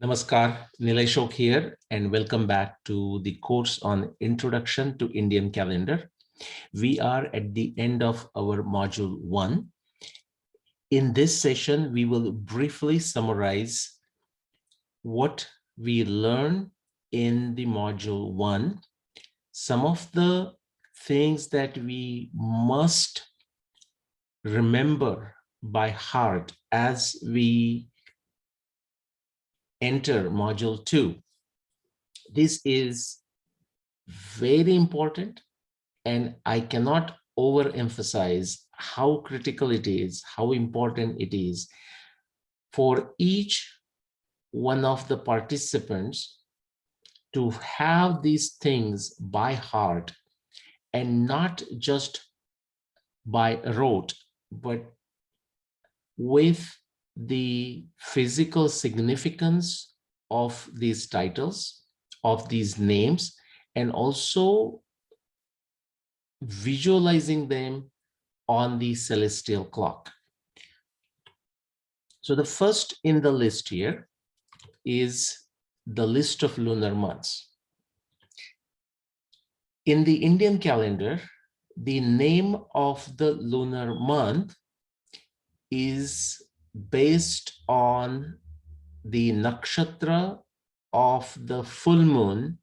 Namaskar, Nilay Shok here, and welcome back to the course on Introduction to Indian Calendar. We are at the end of our Module 1. In this session, we will briefly summarize what we learned in the Module 1, some of the things that we must remember by heart as we enter Module 2. This is very important, and I cannot overemphasize how critical it is, how important it is for each one of the participants to have these things by heart and not just by rote, but with the physical significance of these titles, of these names, and also visualizing them on the celestial clock. So the first in the list here is the list of lunar months. In the Indian calendar, the name of the lunar month is based on the nakshatra of the full moon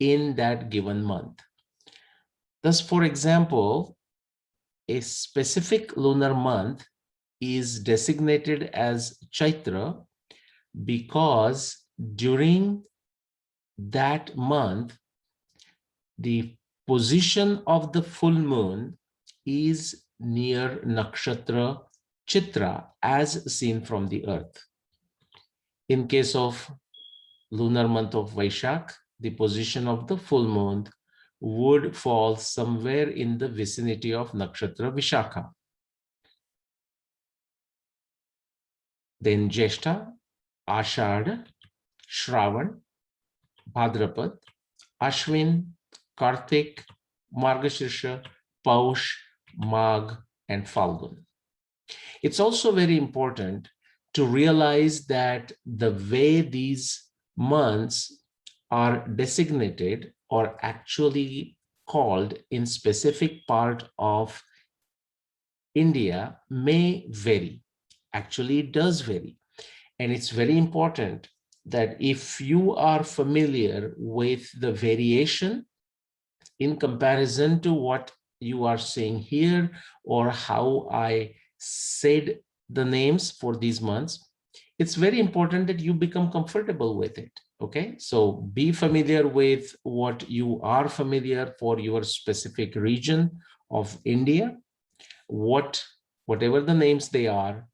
in that given month. Thus, for example, a specific lunar month is designated as Chaitra because during that month, the position of the full moon is near Nakshatra Chitra as seen from the earth. In case of lunar month of Vaishak, the position of the full moon would fall somewhere in the vicinity of Nakshatra Vishakha. Then Jeshta, Ashadha, Shravan, Bhadrapad, Ashwin, Kartik, Margashirsha, Paush, Magh, and Falgun. It's also very important to realize that the way these months are designated or actually called in specific part of India may vary. Actually, it does vary. And it's very important that if you are familiar with the variation in comparison to what you are seeing here or how I said the names for these months, it's very important that you become comfortable with it. Okay, so be familiar with what you are familiar for your specific region of India, whatever the names they are.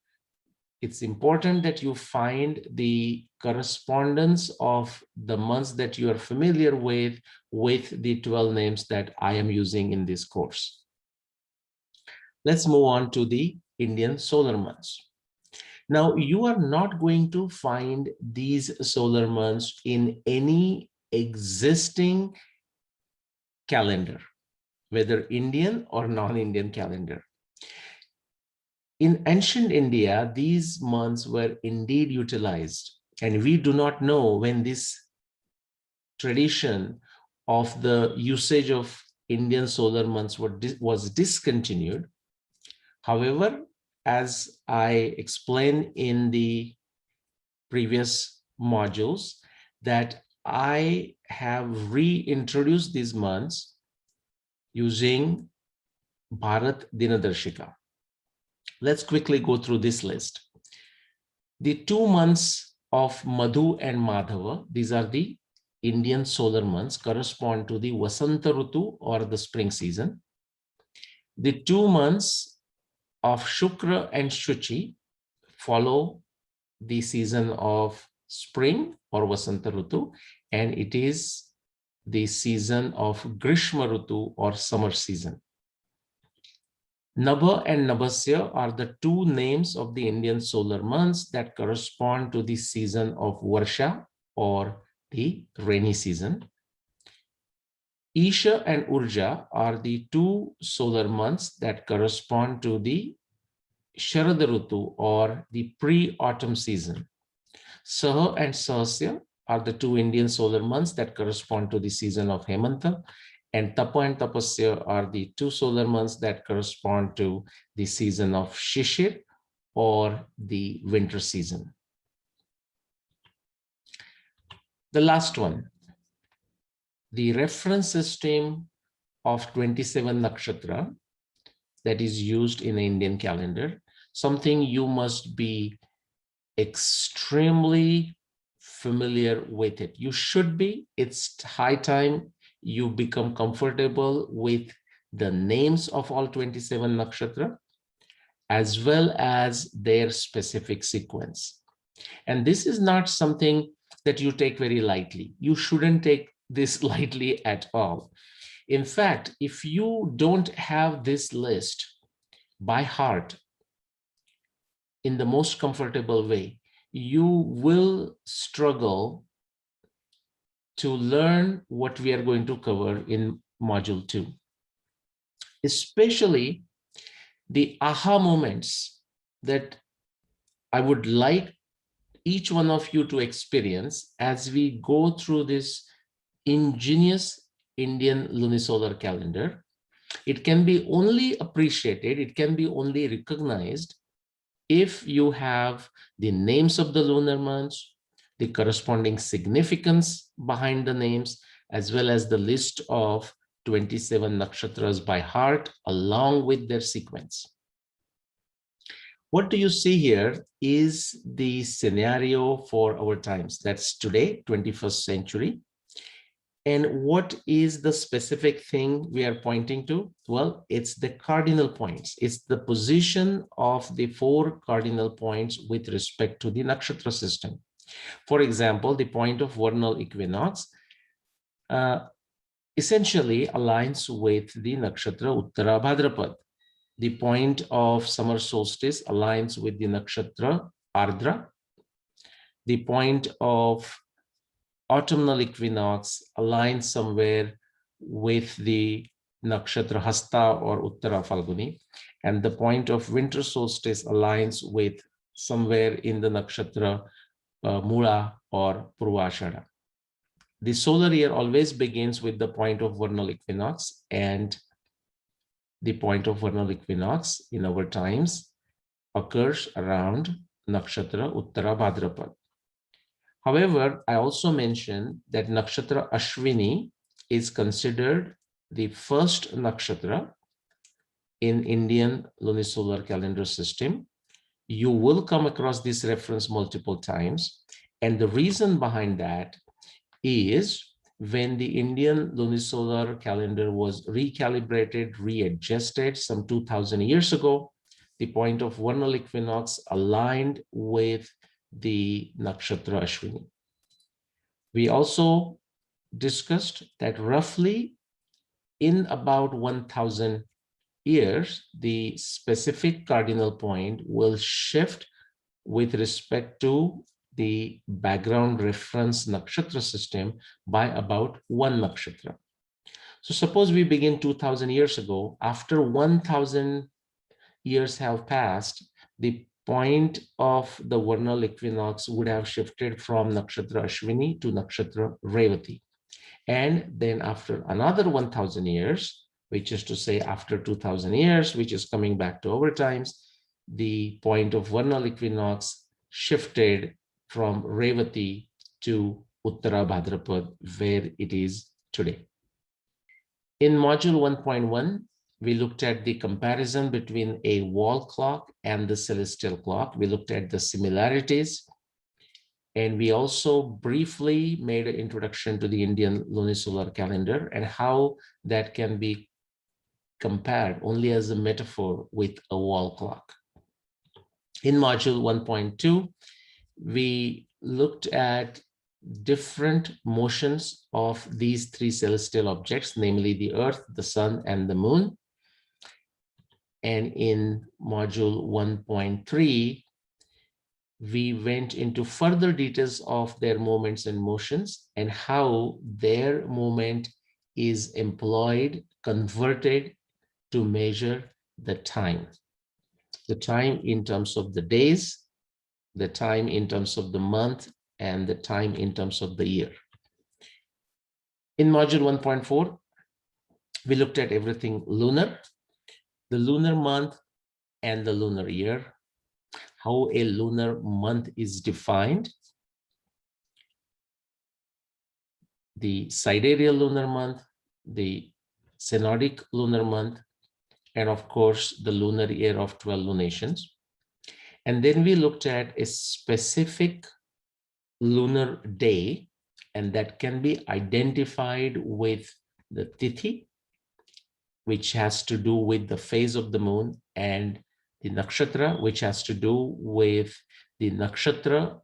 It's important that you find the correspondence of the months that you are familiar with the 12 names that I am using in this course. Let's move on to the Indian solar months. Now, you are not going to find these solar months in any existing calendar, whether Indian or non-Indian calendar. In ancient India, these months were indeed utilized, and we do not know when this tradition of the usage of Indian solar months was discontinued. However, as I explained in the previous modules, that I have reintroduced these months using Bharat Dinadarshika. Let's quickly go through this list. The 2 months of Madhu and Madhava, these are the Indian solar months, correspond to the Vasanta Rutu or the spring season. The 2 months of Shukra and Shuchi follow the season of spring or Vasanta Rutu, and it is the season of Grishma Rutu or summer season. Nabha and Nabhasya are the 2 names of the Indian solar months that correspond to the season of Varsha or the rainy season. Isha and Urja are the 2 solar months that correspond to the Sharad Rutu or the pre-autumn season. Saha and Sahasya are the two Indian solar months that correspond to the season of Hemanta, and Tapa and Tapasya are the two solar months that correspond to the season of Shishir or the winter season. The last one, the reference system of 27 nakshatra that is used in the Indian calendar, something you must be extremely familiar with it. You should be. It's high time you become comfortable with the names of all 27 nakshatra as well as their specific sequence. And this is not something that you take very lightly. You shouldn't take this lightly at all. In fact, if you don't have this list by heart in the most comfortable way, you will struggle to learn what we are going to cover in module 2, especially the aha moments that I would like each one of you to experience as we go through this ingenious Indian lunisolar calendar. It can be only appreciated, it can be only recognized if you have the names of the lunar months, the corresponding significance behind the names, as well as the list of 27 nakshatras by heart along with their sequence. What do you see here is the scenario for our times. That's today, 21st century. And what is the specific thing we are pointing to? Well, it's the cardinal points. It's the position of the 4 cardinal points with respect to the nakshatra system. For example, the point of vernal equinox essentially aligns with the nakshatra Uttara Bhadrapad. The point of summer solstice aligns with the nakshatra Ardra. The point of autumnal equinox aligns somewhere with the nakshatra Hasta or Uttara Falguni, and the point of winter solstice aligns with somewhere in the nakshatra Mula or Purvashada. The solar year always begins with the point of vernal equinox, and the point of vernal equinox in our times occurs around nakshatra Uttara Bhadrapad. However, I also mentioned that nakshatra Ashwini is considered the first nakshatra in Indian lunisolar calendar system. You will come across this reference multiple times. And the reason behind that is when the Indian lunisolar calendar was recalibrated, readjusted some 2000 years ago, the point of vernal equinox aligned with the nakshatra Ashwini. We also discussed that roughly in about 1000 years, the specific cardinal point will shift with respect to the background reference nakshatra system by about 1 nakshatra. So suppose we begin 2000 years ago. After 1000 years have passed, the point of the vernal equinox would have shifted from nakshatra Ashwini to nakshatra Revati. And then after another 1000 years, which is to say after 2000 years, which is coming back to our times, the point of vernal equinox shifted from Revati to Uttara Bhadrapad, where it is today. In module 1.1, we looked at the comparison between a wall clock and the celestial clock. We looked at the similarities. And we also briefly made an introduction to the Indian lunisolar calendar and how that can be compared only as a metaphor with a wall clock. In module 1.2, we looked at different motions of these 3 celestial objects, namely the Earth, the Sun, and the Moon. And in module 1.3, we went into further details of their movements and motions and how their movement is employed, converted to measure the time. The time in terms of the days, the time in terms of the month and the time in terms of the year. In module 1.4, we looked at everything lunar, the lunar month and the lunar year, how a lunar month is defined, the sidereal lunar month, the synodic lunar month, and of course, the lunar year of 12 lunations. And then we looked at a specific lunar day, and that can be identified with the tithi, which has to do with the phase of the moon, and the nakshatra, which has to do with the nakshatra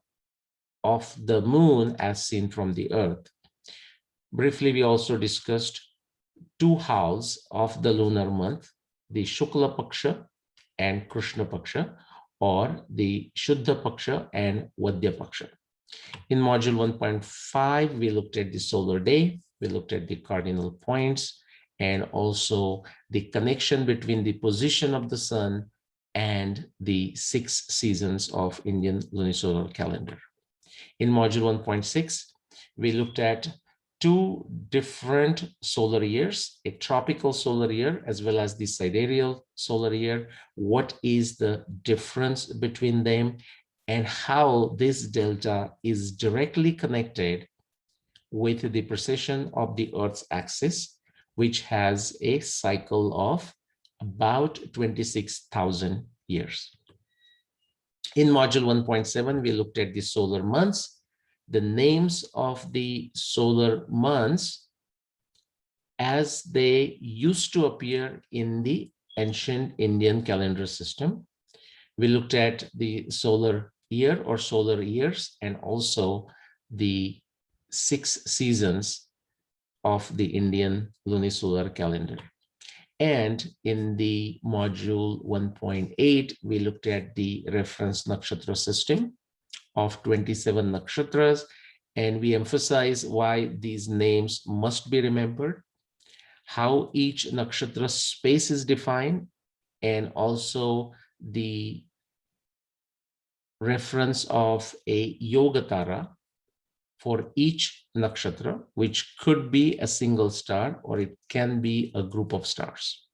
of the moon as seen from the earth. Briefly, we also discussed two halves of the lunar month, the Shukla Paksha and Krishna Paksha, or the Shuddha Paksha and Vadya Paksha. In module 1.5, we looked at the solar day, we looked at the cardinal points, and also the connection between the position of the sun and the 6 seasons of Indian lunisolar calendar. In module 1.6, we looked at two different solar years, a tropical solar year as well as the sidereal solar year. What is the difference between them and how this delta is directly connected with the precession of the Earth's axis, which has a cycle of about 26,000 years. In module 1.7, we looked at the solar months, the names of the solar months as they used to appear in the ancient Indian calendar system. We looked at the solar year or solar years and also the 6 seasons of the Indian lunisolar calendar. And in the module 1.8, we looked at the reference nakshatra system of 27 nakshatras, and we emphasize why these names must be remembered, how each nakshatra space is defined, and also the reference of a yogatara for each nakshatra, which could be a single star or it can be a group of stars.